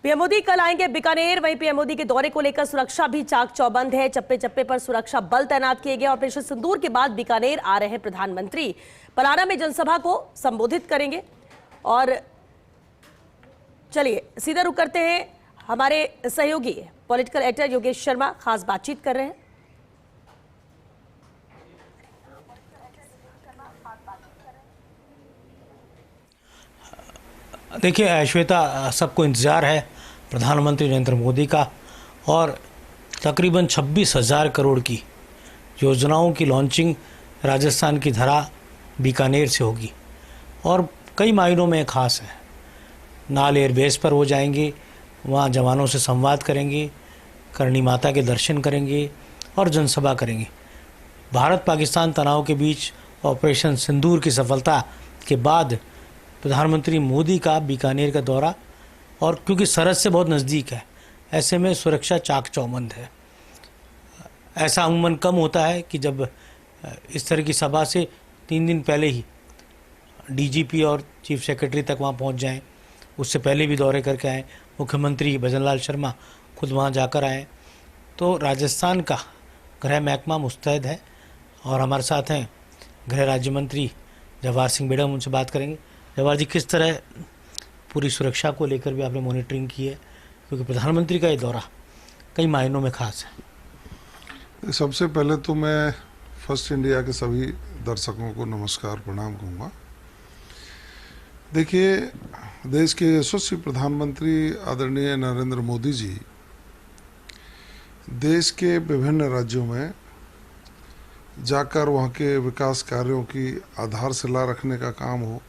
PM Modi कल आएंगे बीकानेर। वहीं पीएम मोदी के दौरे को लेकर सुरक्षा भी चाक चौबंद है। चप्पे चप्पे पर सुरक्षा बल तैनात किए गए। ऑपरेशन सिंदूर के बाद बीकानेर आ रहे प्रधानमंत्री पलाना में जनसभा को संबोधित करेंगे। और चलिए सीधा रुख करते हैं, हमारे सहयोगी पॉलिटिकल एडिटर योगेश शर्मा खास बातचीत कर रहे हैं। देखिए श्वेता, सबको इंतज़ार है प्रधानमंत्री नरेंद्र मोदी का और तकरीबन 26,000 करोड़ की योजनाओं की लॉन्चिंग राजस्थान की धरा बीकानेर से होगी और कई मायनों में ख़ास है। नाल एयरबेस पर वो जाएंगे, वहाँ जवानों से संवाद करेंगे, करणी माता के दर्शन करेंगे और जनसभा करेंगे। भारत पाकिस्तान तनाव के बीच ऑपरेशन सिंदूर की सफलता के बाद प्रधानमंत्री मोदी का बीकानेर का दौरा, और क्योंकि सरहद से बहुत नज़दीक है, ऐसे में सुरक्षा चाक चौबंद है। ऐसा अमूमन कम होता है कि जब इस तरह की सभा से 3 दिन पहले ही डीजीपी और चीफ सेक्रेटरी तक वहाँ पहुँच जाएं। उससे पहले भी दौरे करके आए। मुख्यमंत्री भजनलाल शर्मा खुद वहाँ जाकर आए। तो राजस्थान का गृह महकमा मुस्तैद है और हमारे साथ हैं गृह राज्य मंत्री जवाहर सिंह बेगम। उनसे बात करेंगे। जवाहर जी, किस तरह पूरी सुरक्षा को लेकर भी आपने मॉनिटरिंग की है, क्योंकि प्रधानमंत्री का ये दौरा कई मायनों में खास है? सबसे पहले तो मैं फर्स्ट इंडिया के सभी दर्शकों को नमस्कार प्रणाम कहूँगा। देखिए, देश के यशस्वी प्रधानमंत्री आदरणीय नरेंद्र मोदी जी देश के विभिन्न राज्यों में जाकर वहाँ के विकास कार्यों की आधारशिला रखने का काम हो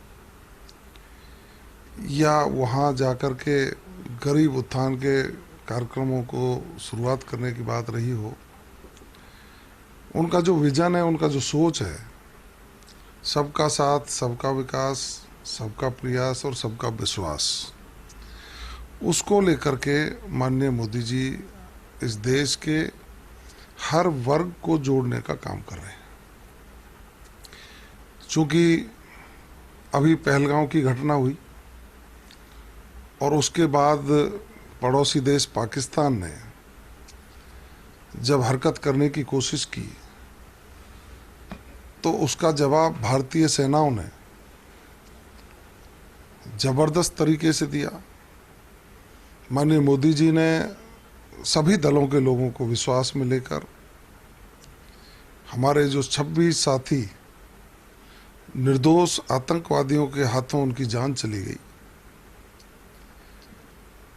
या वहाँ जाकर के गरीब उत्थान के कार्यक्रमों को शुरुआत करने की बात रही हो, उनका जो विजन है, उनका जो सोच है, सबका साथ, सबका विकास, सबका प्रयास और सबका विश्वास, उसको लेकर के माननीय मोदी जी इस देश के हर वर्ग को जोड़ने का काम कर रहे हैं। चूँकि अभी पहलगांव की घटना हुई और उसके बाद पड़ोसी देश पाकिस्तान ने जब हरकत करने की कोशिश की तो उसका जवाब भारतीय सेनाओं ने जबरदस्त तरीके से दिया। माननीय मोदी जी ने सभी दलों के लोगों को विश्वास में लेकर हमारे जो 26 साथी निर्दोष आतंकवादियों के हाथों उनकी जान चली गई,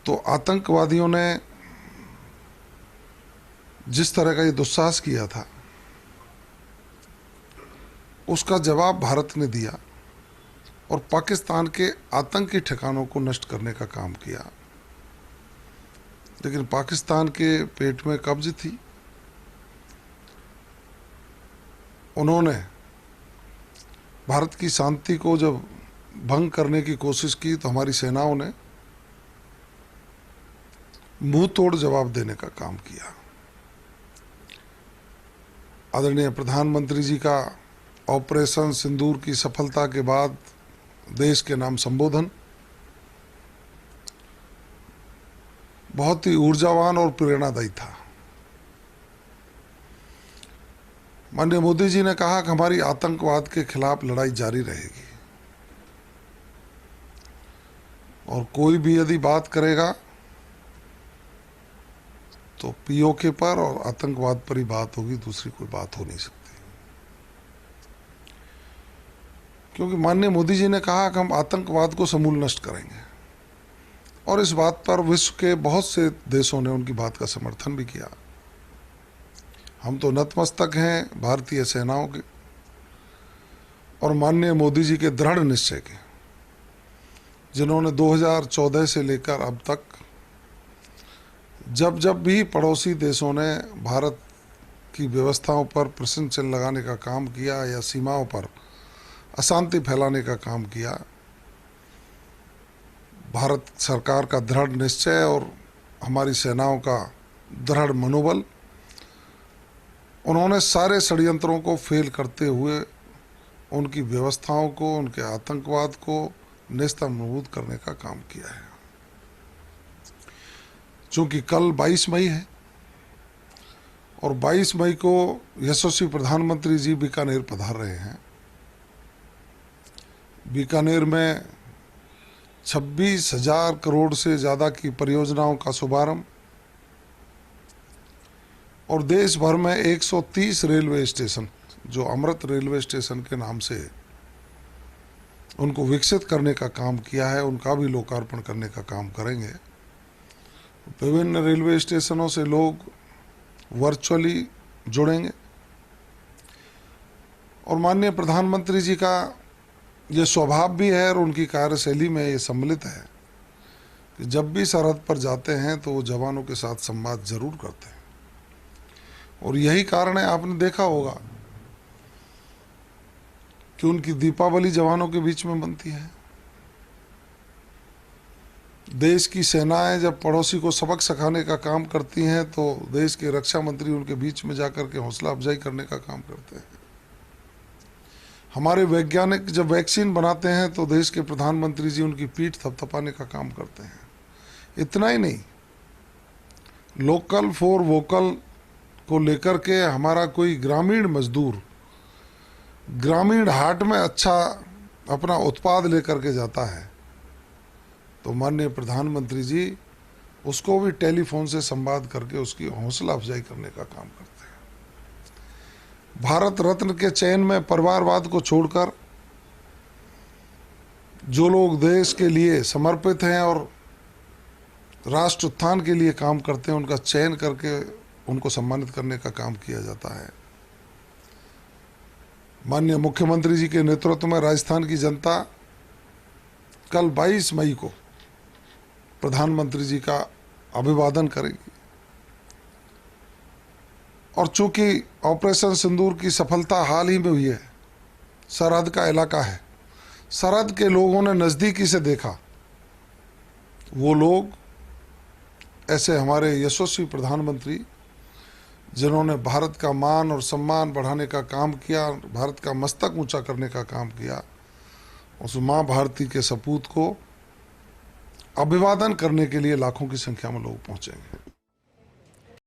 तो आतंकवादियों ने जिस तरह का ये दुस्साहस किया था, उसका जवाब भारत ने दिया और पाकिस्तान के आतंकी ठिकानों को नष्ट करने का काम किया। लेकिन पाकिस्तान के पेट में कब्ज थी। उन्होंने भारत की शांति को जब भंग करने की कोशिश की तो हमारी सेनाओं ने मुंह तोड़ जवाब देने का काम किया। आदरणीय प्रधानमंत्री जी का ऑपरेशन सिंदूर की सफलता के बाद देश के नाम संबोधन बहुत ही ऊर्जावान और प्रेरणादायी था। माननीय मोदी जी ने कहा कि हमारी आतंकवाद के खिलाफ लड़ाई जारी रहेगी और कोई भी यदि बात करेगा तो पीओके पर और आतंकवाद पर ही बात होगी, दूसरी कोई बात हो नहीं सकती। क्योंकि माननीय मोदी जी ने कहा कि हम आतंकवाद को समूल नष्ट करेंगे और इस बात पर विश्व के बहुत से देशों ने उनकी बात का समर्थन भी किया। हम तो नतमस्तक हैं भारतीय सेनाओं के और माननीय मोदी जी के दृढ़ निश्चय के, जिन्होंने 2014 से लेकर अब तक जब जब भी पड़ोसी देशों ने भारत की व्यवस्थाओं पर प्रश्न चिन्ह लगाने का काम किया या सीमाओं पर अशांति फैलाने का काम किया, भारत सरकार का दृढ़ निश्चय और हमारी सेनाओं का दृढ़ मनोबल, उन्होंने सारे षड्यंत्रों को फेल करते हुए उनकी व्यवस्थाओं को, उनके आतंकवाद को नेस्तनाबूद करने का काम किया है। चूंकि कल 22 मई है और 22 मई को यशस्वी प्रधानमंत्री जी बीकानेर पधार रहे हैं। बीकानेर में 26,000 करोड़ से ज़्यादा की परियोजनाओं का शुभारंभ और देश भर में 130 रेलवे स्टेशन, जो अमृत रेलवे स्टेशन के नाम से उनको विकसित करने का काम किया है, उनका भी लोकार्पण करने का काम करेंगे। विभिन्न रेलवे स्टेशनों से लोग वर्चुअली जुड़ेंगे और माननीय प्रधानमंत्री जी का ये स्वभाव भी है और उनकी कार्यशैली में ये सम्मिलित है कि जब भी सरहद पर जाते हैं तो वो जवानों के साथ संवाद जरूर करते हैं। और यही कारण है, आपने देखा होगा कि उनकी दीपावली जवानों के बीच में बनती है। देश की सेनाएं जब पड़ोसी को सबक सिखाने का काम करती हैं तो देश के रक्षा मंत्री उनके बीच में जाकर के हौसला अफजाई करने का काम करते हैं। हमारे वैज्ञानिक जब वैक्सीन बनाते हैं तो देश के प्रधानमंत्री जी उनकी पीठ थपथपाने का काम करते हैं। इतना ही नहीं, लोकल फॉर वोकल को लेकर के हमारा कोई ग्रामीण मजदूर ग्रामीण हाट में अच्छा अपना उत्पाद लेकर के जाता है तो माननीय प्रधानमंत्री जी उसको भी टेलीफोन से संवाद करके उसकी हौसला अफजाई करने का काम करते हैं। भारत रत्न के चयन में परिवारवाद को छोड़कर जो लोग देश के लिए समर्पित हैं और राष्ट्र उत्थान के लिए काम करते हैं, उनका चयन करके उनको सम्मानित करने का काम किया जाता है। माननीय मुख्यमंत्री जी के नेतृत्व में राजस्थान की जनता कल 22 मई को प्रधानमंत्री जी का अभिवादन करेगी और चूंकि ऑपरेशन सिंदूर की सफलता हाल ही में हुई है, सरहद का इलाका है, सरहद के लोगों ने नज़दीकी से देखा। वो लोग ऐसे हमारे यशस्वी प्रधानमंत्री जिन्होंने भारत का मान और सम्मान बढ़ाने का काम किया, भारत का मस्तक ऊंचा करने का काम किया, उस माँ भारती के सपूत को अभिवादन करने के लिए लाखों की संख्या में लोग पहुंचेंगे।